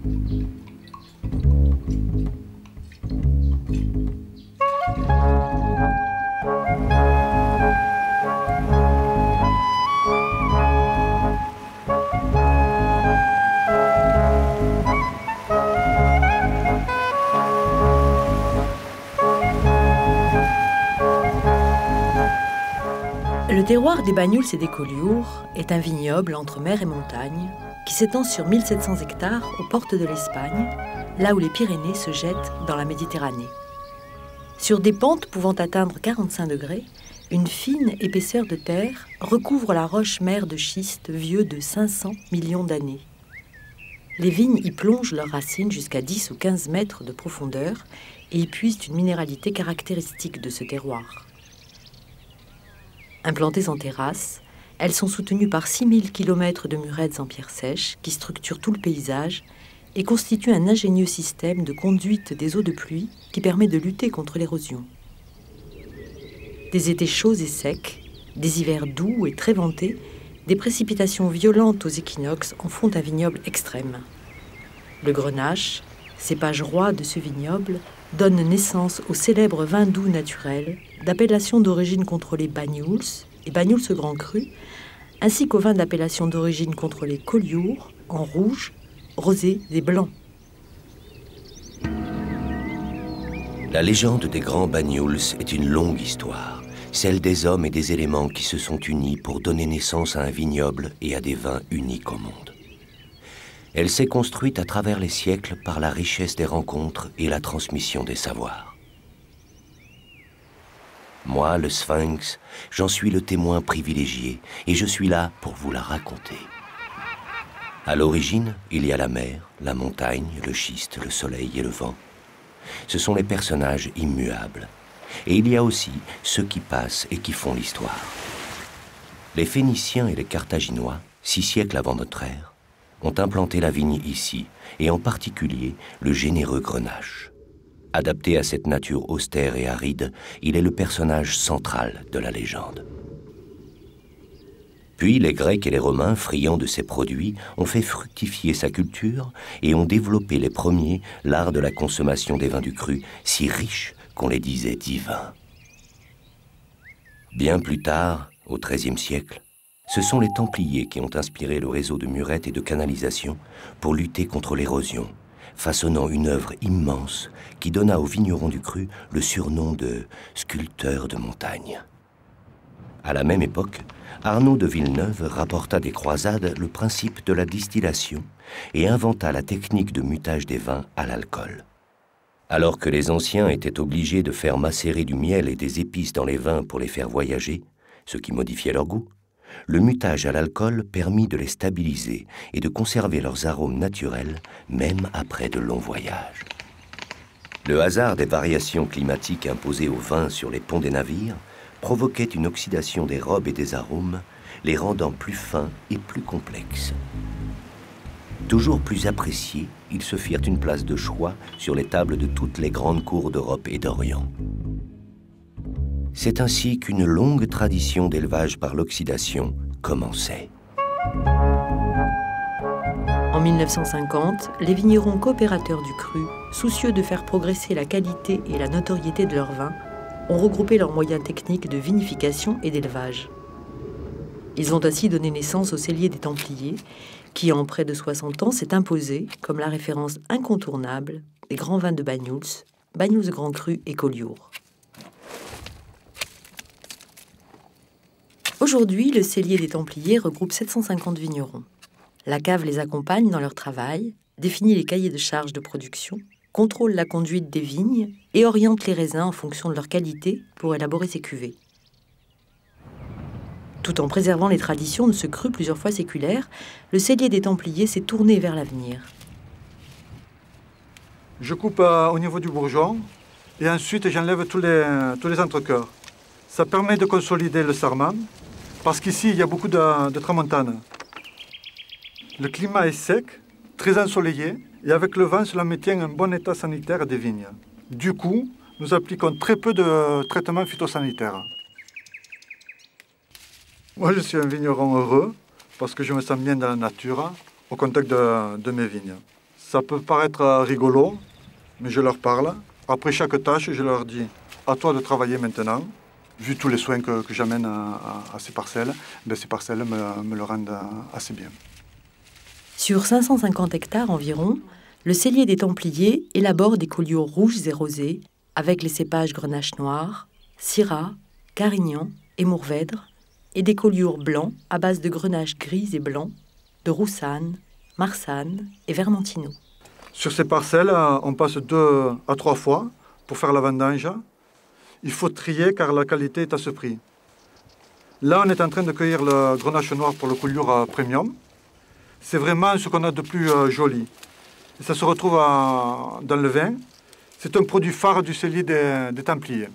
Le terroir des Banyuls et des Collioures est un vignoble entre mer et montagne qui s'étend sur 1700 hectares aux portes de l'Espagne, là où les Pyrénées se jettent dans la Méditerranée. Sur des pentes pouvant atteindre 45 degrés, une fine épaisseur de terre recouvre la roche-mère de schiste vieux de 500 millions d'années. Les vignes y plongent leurs racines jusqu'à 10 ou 15 mètres de profondeur et y puisent une minéralité caractéristique de ce terroir. Implantées en terrasse, elles sont soutenues par 6000 km de murettes en pierre sèche qui structurent tout le paysage et constituent un ingénieux système de conduite des eaux de pluie qui permet de lutter contre l'érosion. Des étés chauds et secs, des hivers doux et très ventés, des précipitations violentes aux équinoxes en font un vignoble extrême. Le Grenache, cépage roi de ce vignoble, donne naissance au célèbre vin doux naturel, d'appellation d'origine contrôlée Banyuls et Banyuls Grand Cru, ainsi qu'au vin d'appellation d'origine contrôlée Collioures, en rouge, rosé et blanc. La légende des grands Banyuls est une longue histoire, celle des hommes et des éléments qui se sont unis pour donner naissance à un vignoble et à des vins uniques au monde. Elle s'est construite à travers les siècles par la richesse des rencontres et la transmission des savoirs. Moi, le Sphinx, j'en suis le témoin privilégié et je suis là pour vous la raconter. À l'origine, il y a la mer, la montagne, le schiste, le soleil et le vent. Ce sont les personnages immuables. Et il y a aussi ceux qui passent et qui font l'histoire. Les Phéniciens et les Carthaginois, 6 siècles avant notre ère, ont implanté la vigne ici, et en particulier le généreux Grenache. Adapté à cette nature austère et aride, il est le personnage central de la légende. Puis les Grecs et les Romains, friands de ses produits, ont fait fructifier sa culture et ont développé les premiers l'art de la consommation des vins du cru, si riches qu'on les disait divins. Bien plus tard, au XIIIe siècle, ce sont les Templiers qui ont inspiré le réseau de murettes et de canalisations pour lutter contre l'érosion, façonnant une œuvre immense qui donna aux vignerons du cru le surnom de sculpteurs de montagne. À la même époque, Arnaud de Villeneuve rapporta des croisades le principe de la distillation et inventa la technique de mutage des vins à l'alcool. Alors que les anciens étaient obligés de faire macérer du miel et des épices dans les vins pour les faire voyager, ce qui modifiait leur goût, le mutage à l'alcool permit de les stabiliser et de conserver leurs arômes naturels même après de longs voyages. Le hasard des variations climatiques imposées aux vins sur les ponts des navires provoquait une oxydation des robes et des arômes, les rendant plus fins et plus complexes. Toujours plus appréciés, ils se firent une place de choix sur les tables de toutes les grandes cours d'Europe et d'Orient. C'est ainsi qu'une longue tradition d'élevage par l'oxydation commençait. En 1950, les vignerons coopérateurs du cru, soucieux de faire progresser la qualité et la notoriété de leurs vins, ont regroupé leurs moyens techniques de vinification et d'élevage. Ils ont ainsi donné naissance au cellier des Templiers, qui en près de 60 ans s'est imposé comme la référence incontournable des grands vins de Banyuls, Banyuls Grand Cru et Collioures. Aujourd'hui, le cellier des Templiers regroupe 750 vignerons. La cave les accompagne dans leur travail, définit les cahiers de charges de production, contrôle la conduite des vignes et oriente les raisins en fonction de leur qualité pour élaborer ces cuvées. Tout en préservant les traditions de ce cru plusieurs fois séculaire, le cellier des Templiers s'est tourné vers l'avenir. Je coupe au niveau du bourgeon et ensuite j'enlève tous les entrecœurs. Ça permet de consolider le sarment parce qu'ici il y a beaucoup de tramontane. Le climat est sec, très ensoleillé et avec le vent cela maintient un bon état sanitaire des vignes. Du coup, nous appliquons très peu de traitements phytosanitaires. Moi je suis un vigneron heureux parce que je me sens bien dans la nature au contact de mes vignes. Ça peut paraître rigolo, mais je leur parle. Après chaque tâche, je leur dis « à toi de travailler maintenant ». Vu tous les soins que j'amène à ces parcelles, ces parcelles me le rendent assez bien. Sur 550 hectares environ, le cellier des Templiers élabore des collioures rouges et rosés avec les cépages Grenache noir, Syrah, Carignan et Mourvèdre, et des collioures blancs à base de Grenache gris et blanc, de Roussanne, Marsanne et Vermentino. Sur ces parcelles, on passe 2 à 3 fois pour faire la vendange. Il faut trier car la qualité est à ce prix. Là, on est en train de cueillir le Grenache noir pour le collioure premium. C'est vraiment ce qu'on a de plus joli. Et ça se retrouve dans le vin. C'est un produit phare du cellier des Templiers.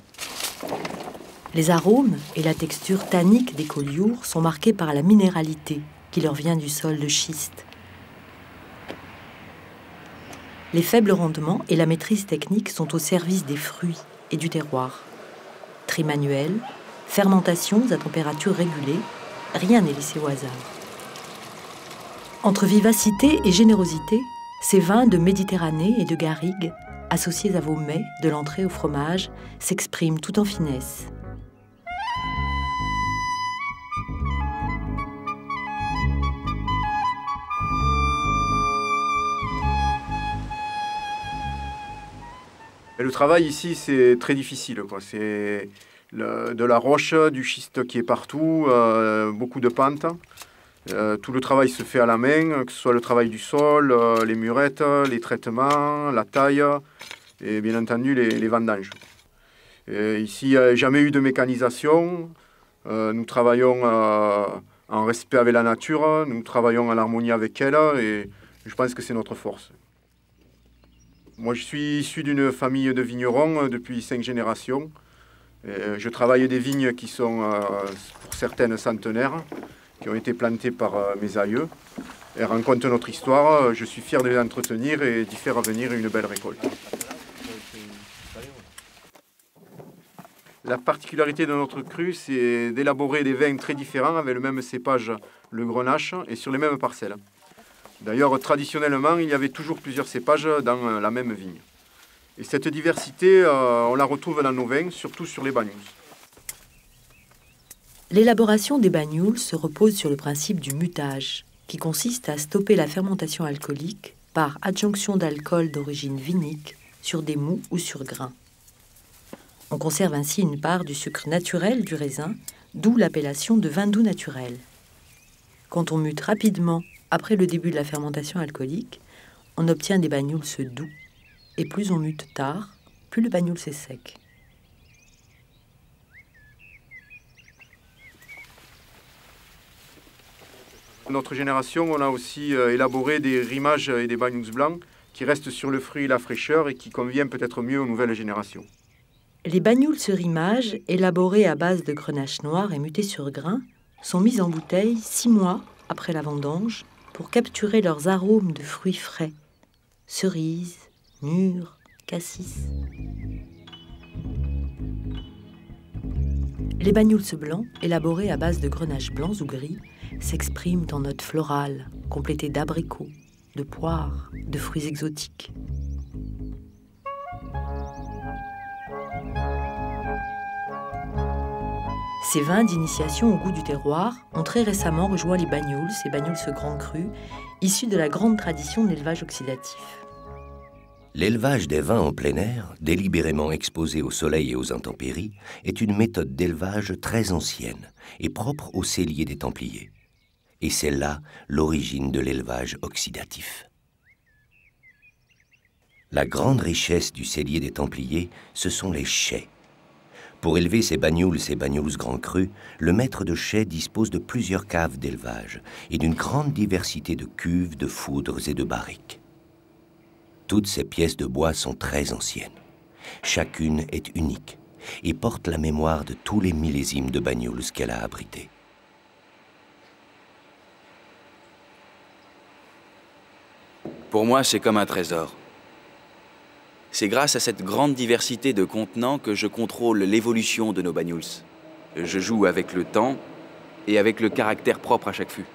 Les arômes et la texture tannique des collioures sont marqués par la minéralité qui leur vient du sol de schiste. Les faibles rendements et la maîtrise technique sont au service des fruits et du terroir. Tri manuel, fermentations à température régulée, rien n'est laissé au hasard. Entre vivacité et générosité, ces vins de Méditerranée et de garrigue, associés à vos mets de l'entrée au fromage, s'expriment tout en finesse. Le travail ici, c'est très difficile, quoi. C'est de la roche, du schiste qui est partout, beaucoup de pentes. Tout le travail se fait à la main, que ce soit le travail du sol, les murettes, les traitements, la taille et bien entendu les vendanges. Ici, il n'y a jamais eu de mécanisation. Nous travaillons en respect avec la nature, nous travaillons en harmonie avec elle et je pense que c'est notre force. Moi, je suis issu d'une famille de vignerons depuis 5 générations. Je travaille des vignes qui sont, pour certaines, centenaires, qui ont été plantées par mes aïeux. Elles racontent notre histoire. Je suis fier de les entretenir et d'y faire venir une belle récolte. La particularité de notre cru, c'est d'élaborer des vins très différents avec le même cépage, le Grenache, et sur les mêmes parcelles. D'ailleurs, traditionnellement, il y avait toujours plusieurs cépages dans la même vigne. Et cette diversité, on la retrouve dans nos vins, surtout sur les Banyuls. L'élaboration des Banyuls se repose sur le principe du mutage, qui consiste à stopper la fermentation alcoolique par adjonction d'alcool d'origine vinique sur des moûts ou sur grains. On conserve ainsi une part du sucre naturel du raisin, d'où l'appellation de vin doux naturel. Quand on mute rapidement après le début de la fermentation alcoolique, on obtient des Banyuls doux. Et plus on mute tard, plus le Banyuls est sec. Notre génération, on a aussi élaboré des rimages et des Banyuls blancs qui restent sur le fruit et la fraîcheur et qui conviennent peut-être mieux aux nouvelles générations. Les Banyuls rimages, élaborés à base de Grenache noir et mutés sur grains, sont mis en bouteille 6 mois après la vendange pour capturer leurs arômes de fruits frais, cerises, mûres, cassis. Les Banyuls blancs, élaborés à base de Grenache blancs ou gris, s'expriment en notes florales, complétées d'abricots, de poires, de fruits exotiques. Ces vins d'initiation au goût du terroir ont très récemment rejoint les Banyuls et Banyuls Grand Cru, issus de la grande tradition de l'élevage oxydatif. L'élevage des vins en plein air, délibérément exposés au soleil et aux intempéries, est une méthode d'élevage très ancienne et propre au cellier des Templiers. Et c'est là l'origine de l'élevage oxydatif. La grande richesse du cellier des Templiers, ce sont les chais. Pour élever ces Banyuls Grand Cru, le maître de chais dispose de plusieurs caves d'élevage et d'une grande diversité de cuves, de foudres et de barriques. Toutes ces pièces de bois sont très anciennes. Chacune est unique et porte la mémoire de tous les millésimes de Banyuls qu'elle a abrités. Pour moi, c'est comme un trésor. C'est grâce à cette grande diversité de contenants que je contrôle l'évolution de nos Banyuls. Je joue avec le temps et avec le caractère propre à chaque fût.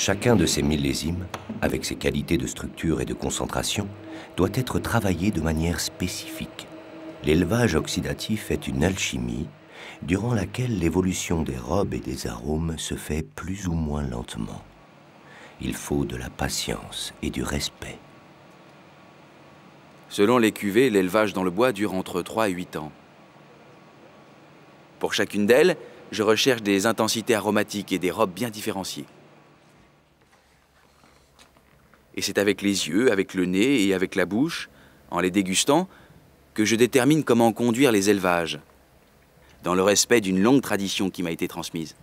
Chacun de ces millésimes, avec ses qualités de structure et de concentration, doit être travaillé de manière spécifique. L'élevage oxydatif est une alchimie durant laquelle l'évolution des robes et des arômes se fait plus ou moins lentement. Il faut de la patience et du respect. Selon les cuvées, l'élevage dans le bois dure entre 3 et 8 ans. Pour chacune d'elles, je recherche des intensités aromatiques et des robes bien différenciées. Et c'est avec les yeux, avec le nez et avec la bouche, en les dégustant, que je détermine comment conduire les élevages, dans le respect d'une longue tradition qui m'a été transmise.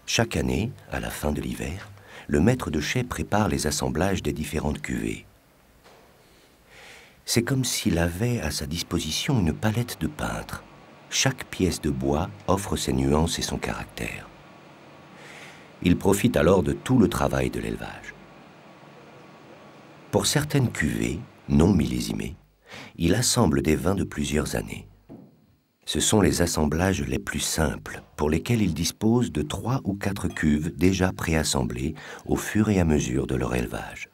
Chaque année, à la fin de l'hiver, le maître de chai prépare les assemblages des différentes cuvées. C'est comme s'il avait à sa disposition une palette de peintre. Chaque pièce de bois offre ses nuances et son caractère. Il profite alors de tout le travail de l'élevage. Pour certaines cuvées, non millésimées, il assemble des vins de plusieurs années. Ce sont les assemblages les plus simples, pour lesquels il dispose de 3 ou 4 cuves déjà préassemblées au fur et à mesure de leur élevage.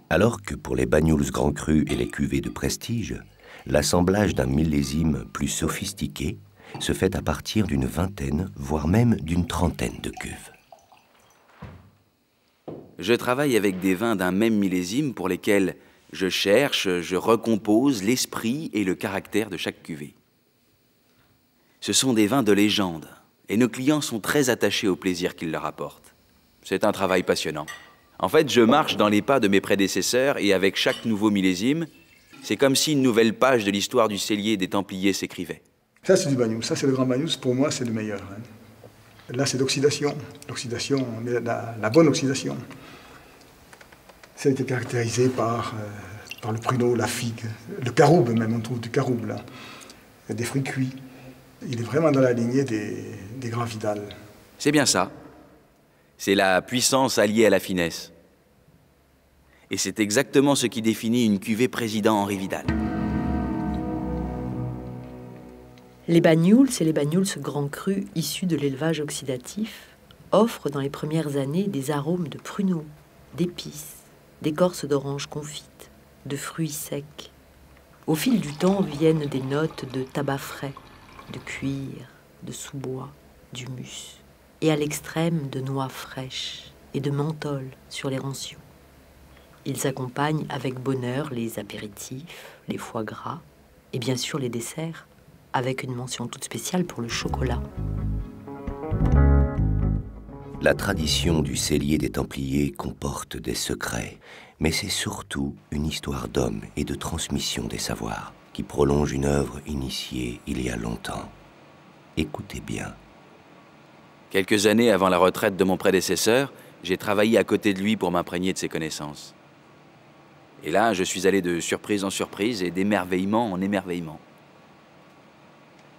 Alors que pour les Banyuls Grand Cru et les cuvées de prestige, l'assemblage d'un millésime plus sophistiqué se fait à partir d'une vingtaine, voire même d'une trentaine de cuves. Je travaille avec des vins d'un même millésime pour lesquels je cherche, je recompose l'esprit et le caractère de chaque cuvée. Ce sont des vins de légende et nos clients sont très attachés au plaisir qu'ils leur apportent. C'est un travail passionnant. En fait, je marche dans les pas de mes prédécesseurs et avec chaque nouveau millésime, c'est comme si une nouvelle page de l'histoire du cellier des Templiers s'écrivait. Ça, c'est du Banyuls. Ça, c'est le Grand Banyuls. Pour moi, c'est le meilleur. Là, c'est l'oxydation. L'oxydation, la bonne oxydation. Ça a été caractérisé par le pruneau, la figue, le caroube même, on trouve du caroube là. Il y a des fruits cuits. Il est vraiment dans la lignée des grands Vidal. C'est bien ça. C'est la puissance alliée à la finesse. Et c'est exactement ce qui définit une cuvée président Henri Vidal. Les Banyuls et les Banyuls Grand Cru issus de l'élevage oxydatif offrent dans les premières années des arômes de pruneaux, d'épices, d'écorce d'orange confite, de fruits secs. Au fil du temps viennent des notes de tabac frais, de cuir, de sous-bois, d'humus, et à l'extrême de noix fraîches et de menthol sur les ranciaux. Ils accompagnent avec bonheur les apéritifs, les foie gras et bien sûr les desserts, avec une mention toute spéciale pour le chocolat. La tradition du cellier des Templiers comporte des secrets, mais c'est surtout une histoire d'hommes et de transmission des savoirs qui prolonge une œuvre initiée il y a longtemps. Écoutez bien. Quelques années avant la retraite de mon prédécesseur, j'ai travaillé à côté de lui pour m'imprégner de ses connaissances. Et là, je suis allé de surprise en surprise et d'émerveillement en émerveillement.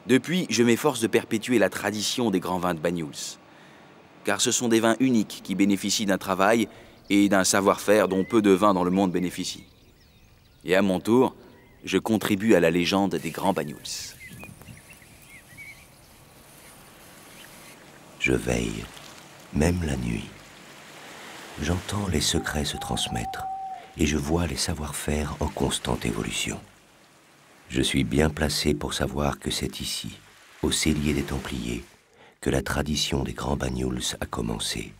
Depuis, je m'efforce de perpétuer la tradition des grands vins de Banyuls, car ce sont des vins uniques qui bénéficient d'un travail et d'un savoir-faire dont peu de vins dans le monde bénéficient. Et à mon tour, je contribue à la légende des grands Banyuls. Je veille, même la nuit. J'entends les secrets se transmettre et je vois les savoir-faire en constante évolution. Je suis bien placé pour savoir que c'est ici, au cellier des Templiers, que la tradition des grands Banyuls a commencé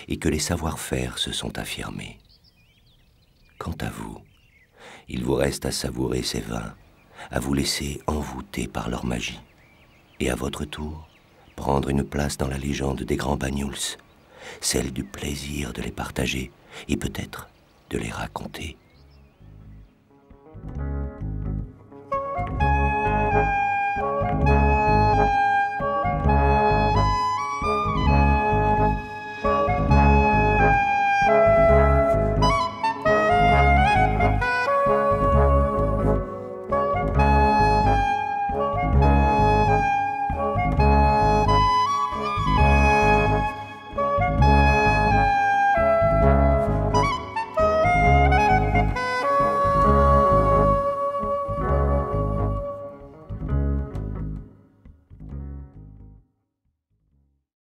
et que les savoir-faire se sont affirmés. Quant à vous, il vous reste à savourer ces vins, à vous laisser envoûter par leur magie, et à votre tour, prendre une place dans la légende des grands Banyuls, celle du plaisir de les partager et peut-être de les raconter.